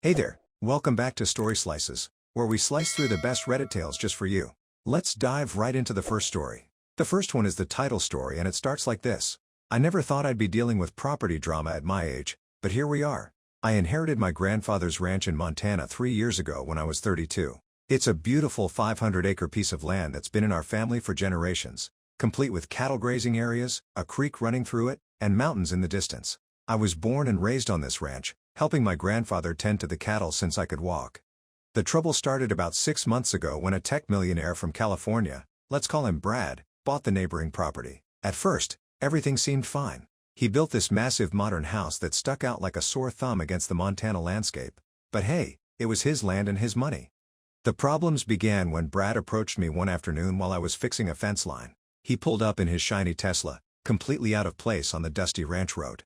Hey there, welcome back to Story Slices, where we slice through the best Reddit tales just for you. Let's dive right into the first story. The first one is the Tittle story, and it starts like this. I never thought I'd be dealing with property drama at my age, but here we are. I inherited my grandfather's ranch in Montana 3 years ago when I was 32. It's a beautiful 500-acre piece of land that's been in our family for generations, complete with cattle grazing areas, a creek running through it, and mountains in the distance. I was born and raised on this ranch, helping my grandfather tend to the cattle since I could walk. The trouble started about 6 months ago when a tech millionaire from California, let's call him Brad, bought the neighboring property. At first, everything seemed fine. He built this massive modern house that stuck out like a sore thumb against the Montana landscape. But hey, it was his land and his money. The problems began when Brad approached me one afternoon while I was fixing a fence line. He pulled up in his shiny Tesla, completely out of place on the dusty ranch road.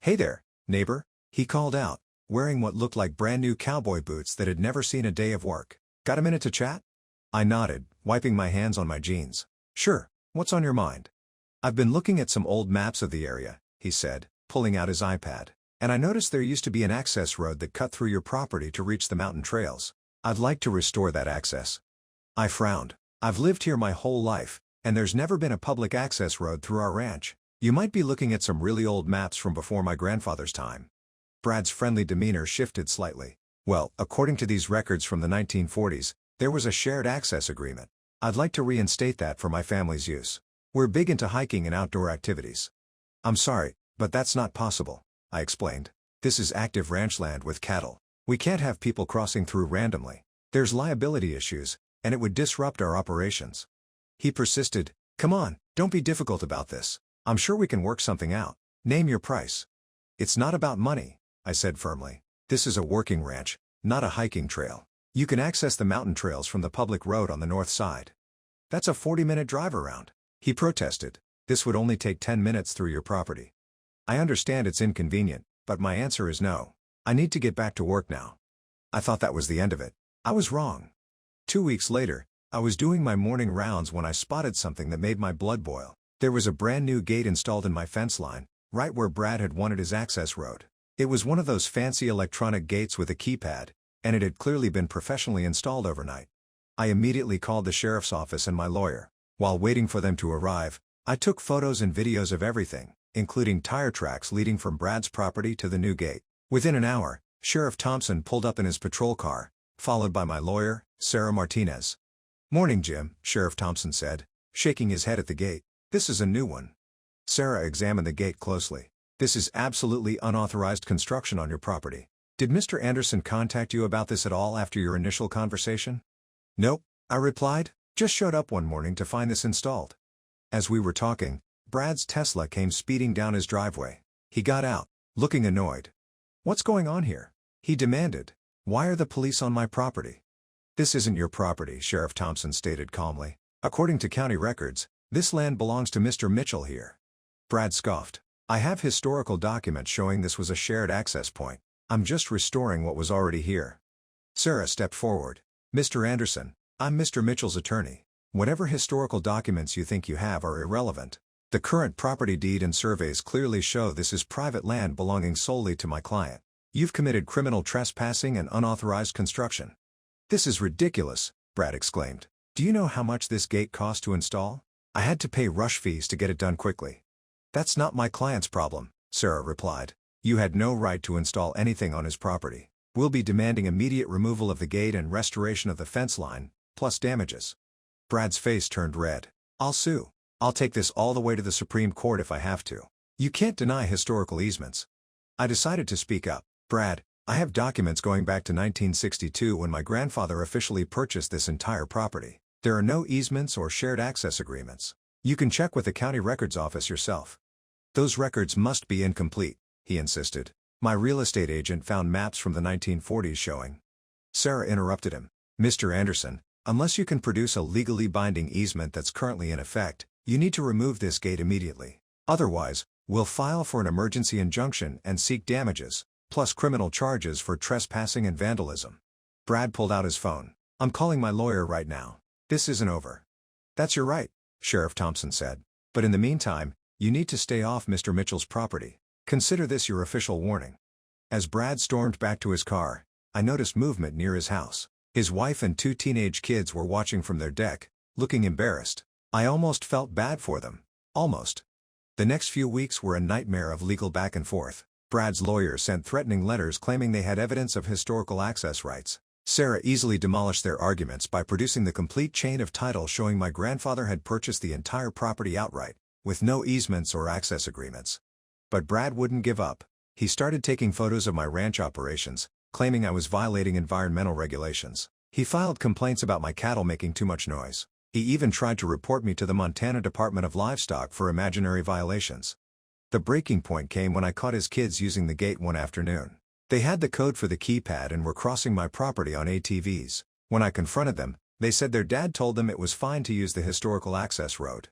"Hey there, neighbor," he called out, wearing what looked like brand new cowboy boots that had never seen a day of work. "Got a minute to chat?" I nodded, wiping my hands on my jeans. "Sure, what's on your mind?" "I've been looking at some old maps of the area," he said, pulling out his iPad. "And I noticed there used to be an access road that cut through your property to reach the mountain trails. I'd like to restore that access." I frowned. "I've lived here my whole life, and there's never been a public access road through our ranch. You might be looking at some really old maps from before my grandfather's time." Brad's friendly demeanor shifted slightly. "Well, according to these records from the 1940s, there was a shared access agreement. I'd like to reinstate that for my family's use. We're big into hiking and outdoor activities." "I'm sorry, but that's not possible," I explained. "This is active ranch land with cattle. We can't have people crossing through randomly. There's liability issues, and it would disrupt our operations." He persisted. "Come on, don't be difficult about this. I'm sure we can work something out. Name your price." "It's not about money," I said firmly. "This is a working ranch, not a hiking trail. You can access the mountain trails from the public road on the north side." "That's a 40-minute drive around," he protested. "This would only take 10 minutes through your property." "I understand it's inconvenient, but my answer is no. I need to get back to work now." I thought that was the end of it. I was wrong. 2 weeks later, I was doing my morning rounds when I spotted something that made my blood boil. There was a brand new gate installed in my fence line, right where Brad had wanted his access road. It was one of those fancy electronic gates with a keypad, and it had clearly been professionally installed overnight. I immediately called the sheriff's office and my lawyer. While waiting for them to arrive, I took photos and videos of everything, including tire tracks leading from Brad's property to the new gate. Within an hour, Sheriff Thompson pulled up in his patrol car, followed by my lawyer, Sarah Martinez. "Morning, Jim," Sheriff Thompson said, shaking his head at the gate. "This is a new one." Sarah examined the gate closely. "This is absolutely unauthorized construction on your property. Did Mr. Anderson contact you about this at all after your initial conversation?" "Nope," I replied. "Just showed up one morning to find this installed." As we were talking, Brad's Tesla came speeding down his driveway. He got out, looking annoyed. "What's going on here?" he demanded. "Why are the police on my property?" "This isn't your property," Sheriff Thompson stated calmly. "According to county records, this land belongs to Mr. Mitchell here." Brad scoffed. "I have historical documents showing this was a shared access point. I'm just restoring what was already here." Sarah stepped forward. "Mr. Anderson, I'm Mr. Mitchell's attorney. Whatever historical documents you think you have are irrelevant. The current property deed and surveys clearly show this is private land belonging solely to my client. You've committed criminal trespassing and unauthorized construction." "This is ridiculous," Brad exclaimed. "Do you know how much this gate cost to install? I had to pay rush fees to get it done quickly." "That's not my client's problem," Sarah replied. "You had no right to install anything on his property. We'll be demanding immediate removal of the gate and restoration of the fence line, plus damages." Brad's face turned red. "I'll sue. I'll take this all the way to the Supreme Court if I have to. You can't deny historical easements." I decided to speak up. "Brad, I have documents going back to 1962 when my grandfather officially purchased this entire property. There are no easements or shared access agreements. You can check with the county records office yourself." "Those records must be incomplete," he insisted. "My real estate agent found maps from the 1940s showing." Sarah interrupted him. "Mr. Anderson, unless you can produce a legally binding easement that's currently in effect, you need to remove this gate immediately. Otherwise, we'll file for an emergency injunction and seek damages, plus criminal charges for trespassing and vandalism." Brad pulled out his phone. "I'm calling my lawyer right now. This isn't over." "That's your right," Sheriff Thompson said. "But in the meantime, you need to stay off Mr. Mitchell's property. Consider this your official warning." As Brad stormed back to his car, I noticed movement near his house. His wife and 2 teenage kids were watching from their deck, looking embarrassed. I almost felt bad for them. Almost. The next few weeks were a nightmare of legal back and forth. Brad's lawyer sent threatening letters claiming they had evidence of historical access rights. Sarah easily demolished their arguments by producing the complete chain of title showing my grandfather had purchased the entire property outright, with no easements or access agreements. But Brad wouldn't give up. He started taking photos of my ranch operations, claiming I was violating environmental regulations. He filed complaints about my cattle making too much noise. He even tried to report me to the Montana Department of Livestock for imaginary violations. The breaking point came when I caught his kids using the gate one afternoon. They had the code for the keypad and were crossing my property on ATVs. When I confronted them, they said their dad told them it was fine to use the historical access road.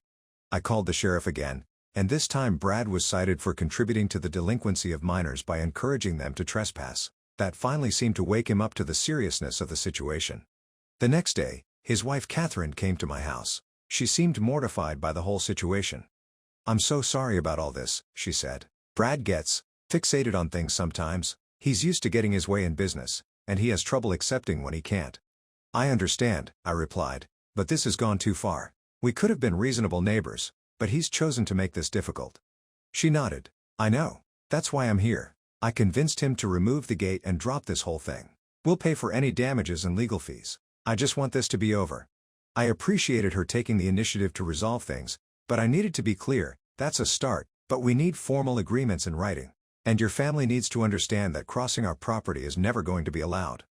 I called the sheriff again, and this time Brad was cited for contributing to the delinquency of minors by encouraging them to trespass. That finally seemed to wake him up to the seriousness of the situation. The next day, his wife Catherine came to my house. She seemed mortified by the whole situation. "I'm so sorry about all this," she said. "Brad gets fixated on things sometimes. He's used to getting his way in business, and he has trouble accepting when he can't." "I understand," I replied, "but this has gone too far. We could have been reasonable neighbors, but he's chosen to make this difficult." She nodded. "I know. That's why I'm here. I convinced him to remove the gate and drop this whole thing. We'll pay for any damages and legal fees. I just want this to be over." I appreciated her taking the initiative to resolve things, but I needed to be clear. That's a start, but we need formal agreements in writing. And your family needs to understand that crossing our property is never going to be allowed.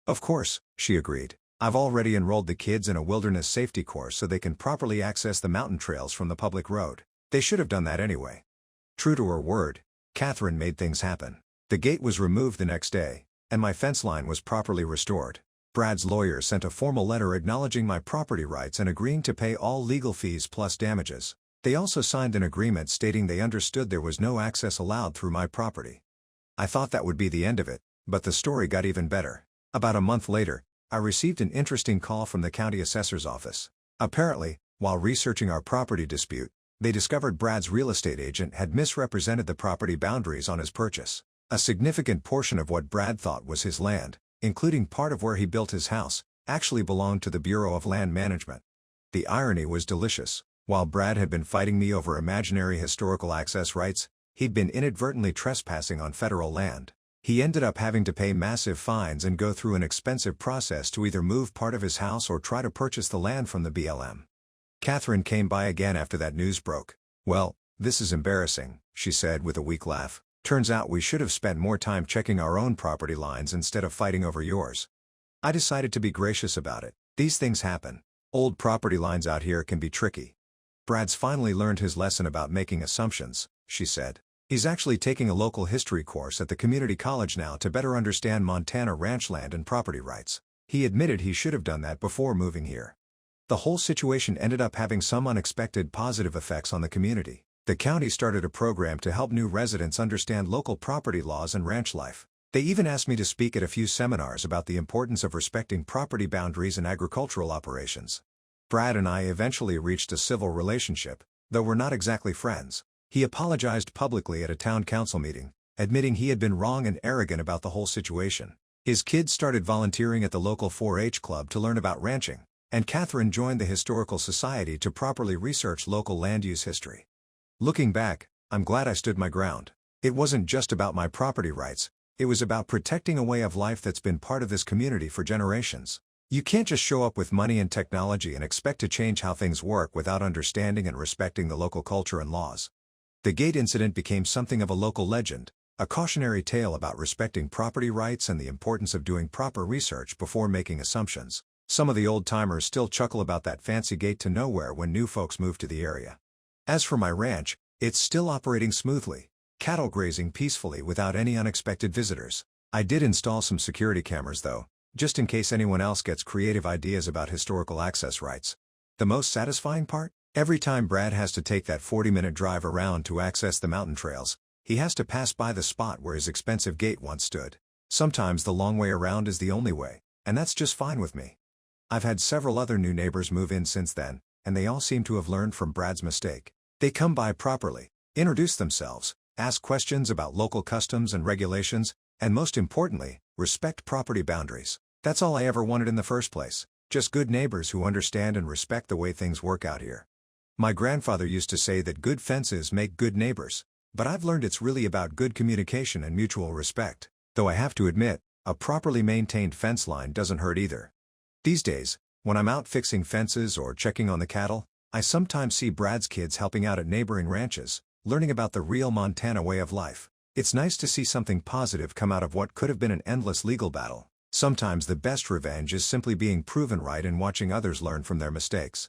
"Of course," she agreed. "I've already enrolled the kids in a wilderness safety course so they can properly access the mountain trails from the public road. They should have done that anyway." True to her word, Catherine made things happen. The gate was removed the next day, and my fence line was properly restored. Brad's lawyer sent a formal letter acknowledging my property rights and agreeing to pay all legal fees plus damages. They also signed an agreement stating they understood there was no access allowed through my property. I thought that would be the end of it, but the story got even better. About a month later, I received an interesting call from the county assessor's office. Apparently, while researching our property dispute, they discovered Brad's real estate agent had misrepresented the property boundaries on his purchase. A significant portion of what Brad thought was his land, including part of where he built his house, actually belonged to the Bureau of Land Management. The irony was delicious. While Brad had been fighting me over imaginary historical access rights, he'd been inadvertently trespassing on federal land. He ended up having to pay massive fines and go through an expensive process to either move part of his house or try to purchase the land from the BLM. Catherine came by again after that news broke. "Well, this is embarrassing," she said with a weak laugh. "Turns out we should have spent more time checking our own property lines instead of fighting over yours." I decided to be gracious about it. These things happen. Old property lines out here can be tricky. "Brad's finally learned his lesson about making assumptions," she said. "He's actually taking a local history course at the community college now to better understand Montana ranch land and property rights. He admitted he should have done that before moving here." The whole situation ended up having some unexpected positive effects on the community. The county started a program to help new residents understand local property laws and ranch life. They even asked me to speak at a few seminars about the importance of respecting property boundaries in agricultural operations. Brad and I eventually reached a civil relationship, though we're not exactly friends. He apologized publicly at a town council meeting, admitting he had been wrong and arrogant about the whole situation. His kids started volunteering at the local 4-H club to learn about ranching, and Catherine joined the Historical Society to properly research local land use history. Looking back, I'm glad I stood my ground. It wasn't just about my property rights, it was about protecting a way of life that's been part of this community for generations. You can't just show up with money and technology and expect to change how things work without understanding and respecting the local culture and laws. The gate incident became something of a local legend, a cautionary tale about respecting property rights and the importance of doing proper research before making assumptions. Some of the old-timers still chuckle about that fancy gate to nowhere when new folks move to the area. As for my ranch, it's still operating smoothly, cattle grazing peacefully without any unexpected visitors. I did install some security cameras though, just in case anyone else gets creative ideas about historical access rights. The most satisfying part? Every time Brad has to take that 40-minute drive around to access the mountain trails, he has to pass by the spot where his expensive gate once stood. Sometimes the long way around is the only way, and that's just fine with me. I've had several other new neighbors move in since then, and they all seem to have learned from Brad's mistake. They come by properly, introduce themselves, ask questions about local customs and regulations, and most importantly, respect property boundaries. That's all I ever wanted in the first place. Just good neighbors who understand and respect the way things work out here. My grandfather used to say that good fences make good neighbors, but I've learned it's really about good communication and mutual respect. Though I have to admit, a properly maintained fence line doesn't hurt either. These days, when I'm out fixing fences or checking on the cattle, I sometimes see Brad's kids helping out at neighboring ranches, learning about the real Montana way of life. It's nice to see something positive come out of what could have been an endless legal battle. Sometimes the best revenge is simply being proven right and watching others learn from their mistakes.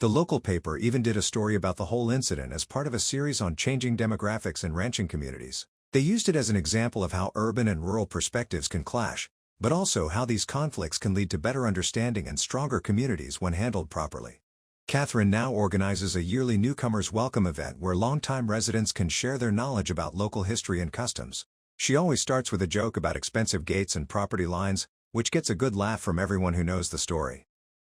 The local paper even did a story about the whole incident as part of a series on changing demographics in ranching communities. They used it as an example of how urban and rural perspectives can clash, but also how these conflicts can lead to better understanding and stronger communities when handled properly. Catherine now organizes a yearly newcomers welcome event where longtime residents can share their knowledge about local history and customs. She always starts with a joke about expensive gates and property lines, which gets a good laugh from everyone who knows the story.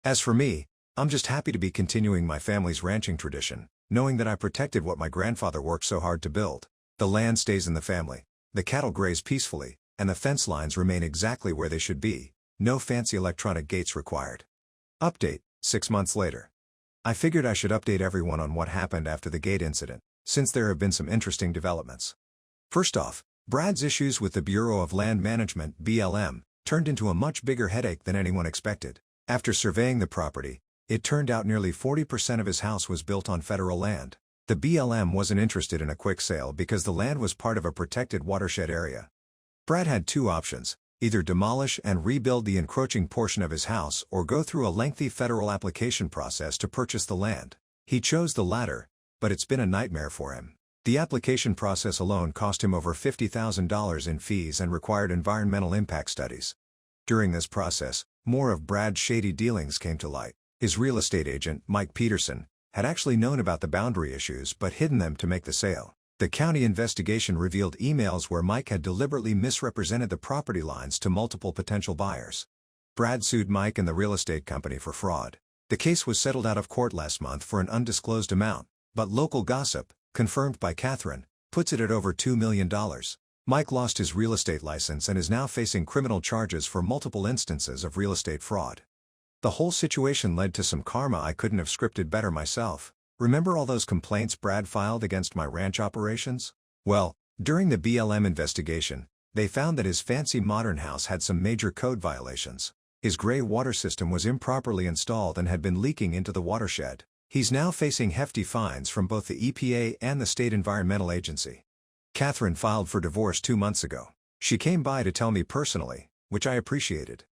As for me, I'm just happy to be continuing my family's ranching tradition, knowing that I protected what my grandfather worked so hard to build. The land stays in the family, the cattle graze peacefully, and the fence lines remain exactly where they should be, no fancy electronic gates required. Update, 6 months later. I figured I should update everyone on what happened after the gate incident, since there have been some interesting developments. First off, Brad's issues with the Bureau of Land Management (BLM) turned into a much bigger headache than anyone expected. After surveying the property, it turned out nearly 40% of his house was built on federal land. The BLM wasn't interested in a quick sale because the land was part of a protected watershed area. Brad had two options: either demolish and rebuild the encroaching portion of his house or go through a lengthy federal application process to purchase the land. He chose the latter, but it's been a nightmare for him. The application process alone cost him over $50,000 in fees and required environmental impact studies. During this process, more of Brad's shady dealings came to light. His real estate agent, Mike Peterson, had actually known about the boundary issues but hidden them to make the sale. The county investigation revealed emails where Mike had deliberately misrepresented the property lines to multiple potential buyers. Brad sued Mike and the real estate company for fraud. The case was settled out of court last month for an undisclosed amount, but local gossip, confirmed by Catherine, puts it at over $2 million. Mike lost his real estate license and is now facing criminal charges for multiple instances of real estate fraud. The whole situation led to some karma I couldn't have scripted better myself. Remember all those complaints Brad filed against my ranch operations? Well, during the BLM investigation, they found that his fancy modern house had some major code violations. His gray water system was improperly installed and had been leaking into the watershed. He's now facing hefty fines from both the EPA and the state environmental agency. Catherine filed for divorce 2 months ago. She came by to tell me personally, which I appreciated.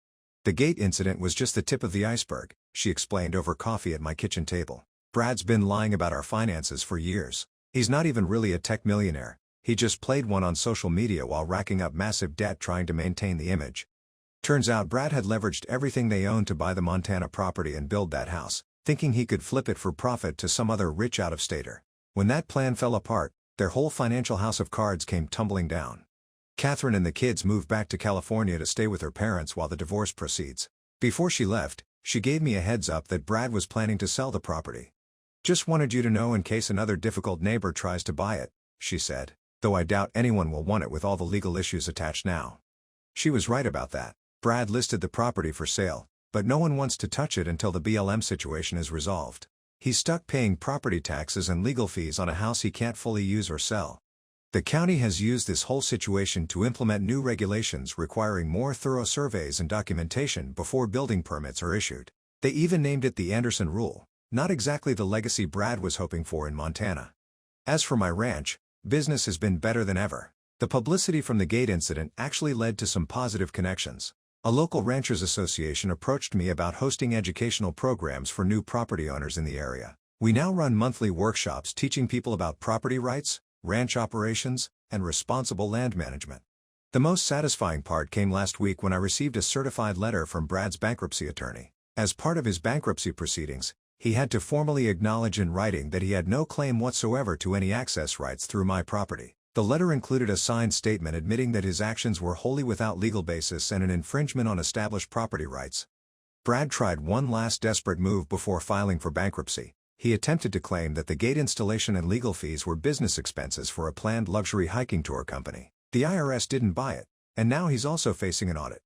The gate incident was just the tip of the iceberg, she explained over coffee at my kitchen table. Brad's been lying about our finances for years. He's not even really a tech millionaire. He just played one on social media while racking up massive debt trying to maintain the image. Turns out Brad had leveraged everything they owned to buy the Montana property and build that house, thinking he could flip it for profit to some other rich out-of-stater. When that plan fell apart, their whole financial house of cards came tumbling down. Catherine and the kids moved back to California to stay with her parents while the divorce proceeds. Before she left, she gave me a heads up that Brad was planning to sell the property. "Just wanted you to know in case another difficult neighbor tries to buy it," she said, "though I doubt anyone will want it with all the legal issues attached now." She was right about that. Brad listed the property for sale, but no one wants to touch it until the BLM situation is resolved. He's stuck paying property taxes and legal fees on a house he can't fully use or sell. The county has used this whole situation to implement new regulations requiring more thorough surveys and documentation before building permits are issued. They even named it the Anderson Rule, not exactly the legacy Brad was hoping for in Montana. As for my ranch, business has been better than ever. The publicity from the gate incident actually led to some positive connections. A local ranchers association approached me about hosting educational programs for new property owners in the area. We now run monthly workshops teaching people about property rights, ranch operations, and responsible land management. The most satisfying part came last week when I received a certified letter from Brad's bankruptcy attorney. As part of his bankruptcy proceedings, he had to formally acknowledge in writing that he had no claim whatsoever to any access rights through my property. The letter included a signed statement admitting that his actions were wholly without legal basis and an infringement on established property rights. Brad tried one last desperate move before filing for bankruptcy. He attempted to claim that the gate installation and legal fees were business expenses for a planned luxury hiking tour company. The IRS didn't buy it. And now he's also facing an audit.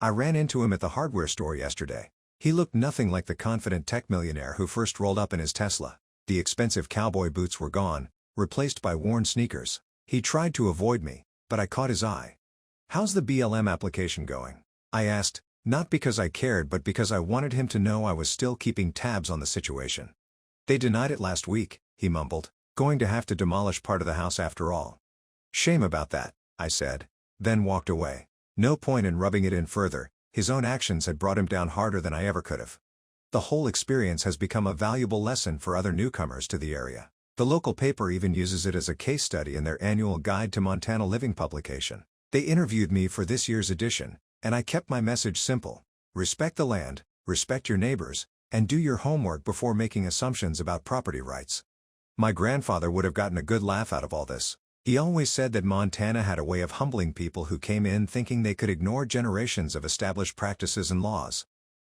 I ran into him at the hardware store yesterday. He looked nothing like the confident tech millionaire who first rolled up in his Tesla. The expensive cowboy boots were gone, replaced by worn sneakers. He tried to avoid me, but I caught his eye. "How's the BLM application going?" I asked, not because I cared but because I wanted him to know I was still keeping tabs on the situation. "They denied it last week," he mumbled. "Going to have to demolish part of the house after all." "Shame about that," I said, then walked away. No point in rubbing it in further, his own actions had brought him down harder than I ever could have. The whole experience has become a valuable lesson for other newcomers to the area. The local paper even uses it as a case study in their annual Guide to Montana Living publication. They interviewed me for this year's edition, and I kept my message simple: respect the land, respect your neighbors, and do your homework before making assumptions about property rights. My grandfather would have gotten a good laugh out of all this. He always said that Montana had a way of humbling people who came in thinking they could ignore generations of established practices and laws.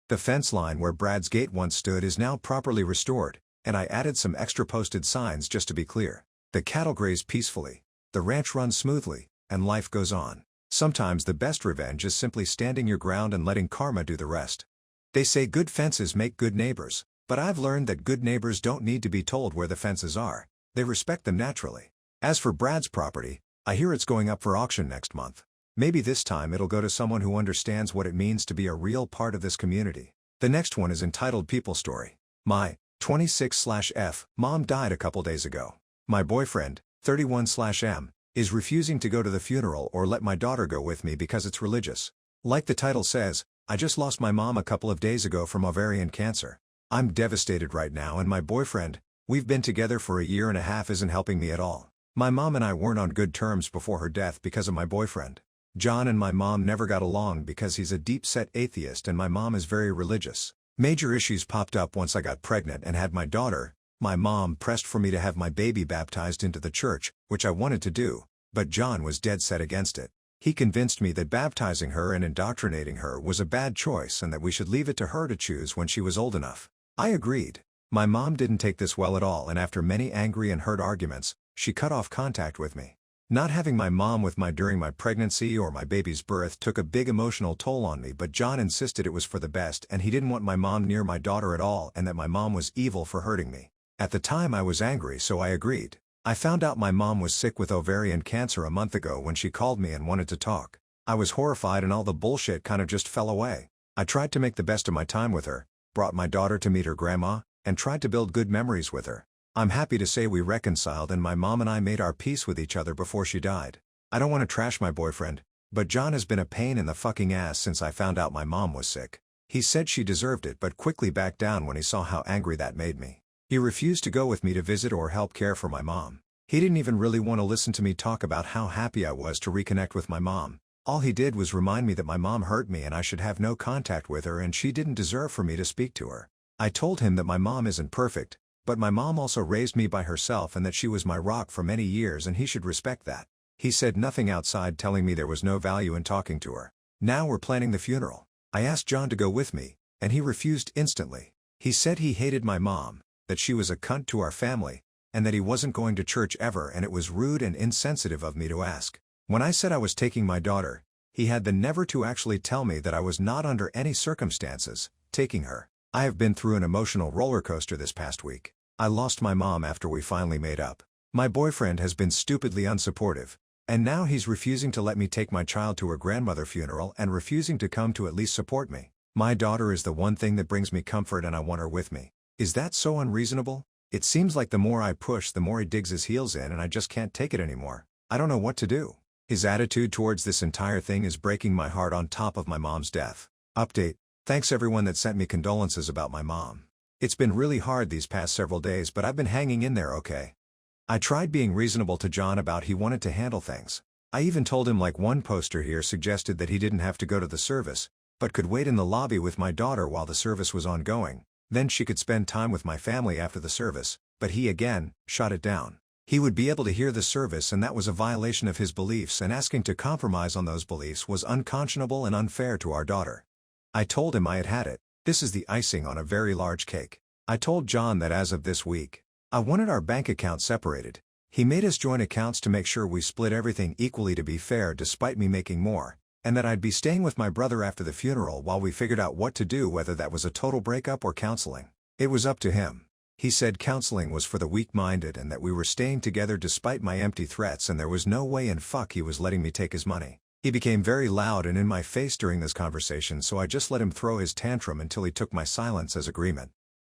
The fence line where Brad's Gate once stood is now properly restored, and I added some extra posted signs just to be clear. The cattle graze peacefully, the ranch runs smoothly, and life goes on. Sometimes the best revenge is simply standing your ground and letting karma do the rest. They say good fences make good neighbors, but I've learned that good neighbors don't need to be told where the fences are. They respect them naturally. As for Brad's property, I hear it's going up for auction next month. Maybe this time it'll go to someone who understands what it means to be a real part of this community. The next one is entitled People Story. My 26/F mom died a couple days ago. My boyfriend, 31/M, is refusing to go to the funeral or let my daughter go with me because it's religious. Like the title says, I just lost my mom a couple of days ago from ovarian cancer. I'm devastated right now, and my boyfriend, we've been together for a year and a half, isn't helping me at all. My mom and I weren't on good terms before her death because of my boyfriend. John and my mom never got along because he's a deep-set atheist and my mom is very religious. Major issues popped up once I got pregnant and had my daughter. My mom pressed for me to have my baby baptized into the church, which I wanted to do, but John was dead set against it. He convinced me that baptizing her and indoctrinating her was a bad choice and that we should leave it to her to choose when she was old enough. I agreed. My mom didn't take this well at all, and after many angry and hurt arguments, she cut off contact with me. Not having my mom with me during my pregnancy or my baby's birth took a big emotional toll on me, but John insisted it was for the best and he didn't want my mom near my daughter at all, and that my mom was evil for hurting me. At the time I was angry, so I agreed. I found out my mom was sick with ovarian cancer a month ago when she called me and wanted to talk. I was horrified and all the bullshit kind of just fell away. I tried to make the best of my time with her, brought my daughter to meet her grandma, and tried to build good memories with her. I'm happy to say we reconciled and my mom and I made our peace with each other before she died. I don't want to trash my boyfriend, but John has been a pain in the fucking ass since I found out my mom was sick. He said she deserved it but quickly backed down when he saw how angry that made me. He refused to go with me to visit or help care for my mom. He didn't even really want to listen to me talk about how happy I was to reconnect with my mom. All he did was remind me that my mom hurt me and I should have no contact with her and she didn't deserve for me to speak to her. I told him that my mom isn't perfect, but my mom also raised me by herself and that she was my rock for many years and he should respect that. He said nothing outside telling me there was no value in talking to her. Now we're planning the funeral. I asked John to go with me, and he refused instantly. He said he hated my mom, that she was a cunt to our family, and that he wasn't going to church ever, and it was rude and insensitive of me to ask. When I said I was taking my daughter, he had the nerve to actually tell me that I was not under any circumstances taking her. I have been through an emotional roller coaster this past week. I lost my mom after we finally made up. My boyfriend has been stupidly unsupportive, and now he's refusing to let me take my child to her grandmother's funeral and refusing to come to at least support me. My daughter is the one thing that brings me comfort and I want her with me. Is that so unreasonable? It seems like the more I push, the more he digs his heels in and I just can't take it anymore. I don't know what to do. His attitude towards this entire thing is breaking my heart on top of my mom's death. Update. Thanks everyone that sent me condolences about my mom. It's been really hard these past several days, but I've been hanging in there okay. I tried being reasonable to John about he wanted to handle things. I even told him, like one poster here suggested, that he didn't have to go to the service, but could wait in the lobby with my daughter while the service was ongoing. Then she could spend time with my family after the service, but he again shot it down. He would be able to hear the service and that was a violation of his beliefs, and asking to compromise on those beliefs was unconscionable and unfair to our daughter. I told him I had had it. This is the icing on a very large cake. I told John that as of this week, I wanted our bank accounts separated. He made us joint accounts to make sure we split everything equally to be fair, despite me making more. and that I'd be staying with my brother after the funeral while we figured out what to do, whether that was a total breakup or counseling. It was up to him. He said counseling was for the weak-minded and that we were staying together despite my empty threats, and there was no way in fuck he was letting me take his money. He became very loud and in my face during this conversation, so I just let him throw his tantrum until he took my silence as agreement.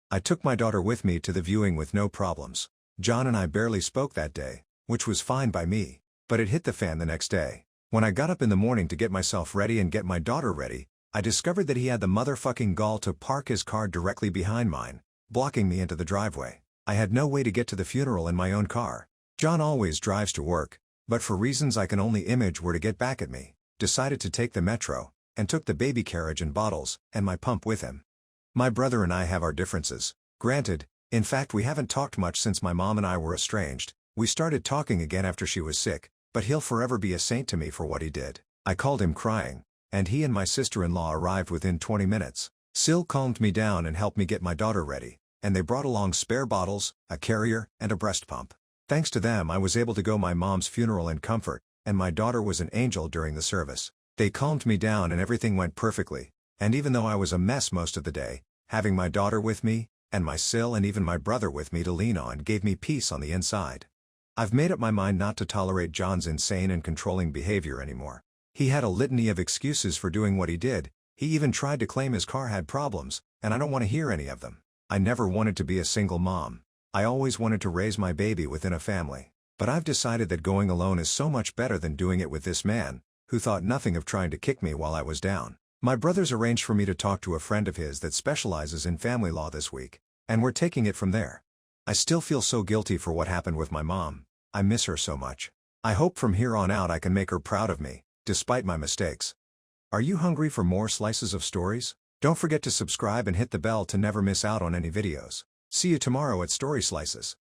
I took my daughter with me to the viewing with no problems. John and I barely spoke that day, which was fine by me, but it hit the fan the next day. When I got up in the morning to get myself ready and get my daughter ready, I discovered that he had the motherfucking gall to park his car directly behind mine, blocking me into the driveway. I had no way to get to the funeral in my own car. John always drives to work, but for reasons I can only image were to get back at me, decided to take the metro, and took the baby carriage and bottles, and my pump with him. My brother and I have our differences, granted. In fact, we haven't talked much since my mom and I were estranged. We started talking again after she was sick, but he'll forever be a saint to me for what he did. I called him crying, and he and my sister-in-law arrived within 20 minutes. Sil calmed me down and helped me get my daughter ready, and they brought along spare bottles, a carrier, and a breast pump. Thanks to them I was able to go my mom's funeral in comfort, and my daughter was an angel during the service. They calmed me down and everything went perfectly, and even though I was a mess most of the day, having my daughter with me, and my Sil and even my brother with me to lean on gave me peace on the inside. I've made up my mind not to tolerate John's insane and controlling behavior anymore. He had a litany of excuses for doing what he did. He even tried to claim his car had problems, and I don't want to hear any of them. I never wanted to be a single mom. I always wanted to raise my baby within a family. But I've decided that going alone is so much better than doing it with this man, who thought nothing of trying to kick me while I was down. My brother's arranged for me to talk to a friend of his that specializes in family law this week, and we're taking it from there. I still feel so guilty for what happened with my mom. I miss her so much. I hope from here on out I can make her proud of me, despite my mistakes. Are you hungry for more slices of stories? Don't forget to subscribe and hit the bell to never miss out on any videos. See you tomorrow at Story Slices.